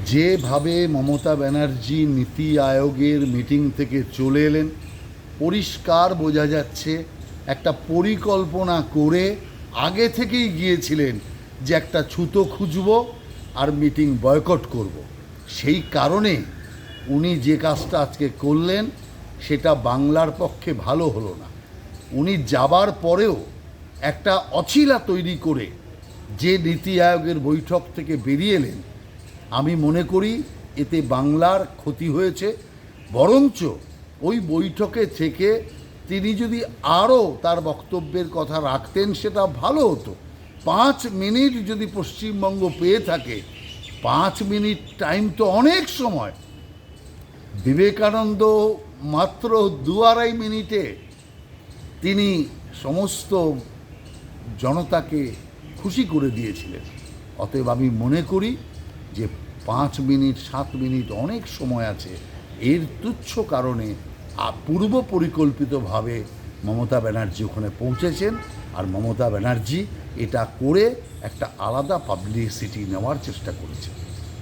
যেভাবে মমতা ব্যানার্জি নীতি আয়োগের মিটিং থেকে চলে এলেন, পরিষ্কার বোঝা যাচ্ছে একটা পরিকল্পনা করে আগে থেকেই গিয়েছিলেন যে একটা ছুতো খুঁজব আর মিটিং বয়কট করব। সেই কারণে উনি যে কাজটা আজকে করলেন সেটা বাংলার পক্ষে ভালো হলো না। উনি যাবার পরেও একটা অছিলা তৈরি করে যে নীতি আয়োগের বৈঠক থেকে বেরিয়ে এলেন, আমি মনে করি এতে বাংলার ক্ষতি হয়েছে। বরঞ্চ ওই বৈঠকে থেকে তিনি যদি আরও তার বক্তব্যের কথা রাখতেন সেটা ভালো হতো। 5 মিনিট যদি পশ্চিমবঙ্গ পেয়ে থাকে, 5 মিনিট টাইম তো অনেক সময়। বিবেকানন্দ মাত্র 2-2.5 মিনিটে তিনি সমস্ত জনতাকে খুশি করে দিয়েছিলেন। অতএব আমি মনে করি যে 5 মিনিট 7 মিনিট অনেক সময় আছে। এর তুচ্ছ কারণে পূর্ব পরিকল্পিতভাবে মমতা ব্যানার্জি ওখানে পৌঁছেছেন, আর মমতা ব্যানার্জি এটা করে একটা আলাদা পাবলিসিটি নেওয়ার চেষ্টা করেছেন।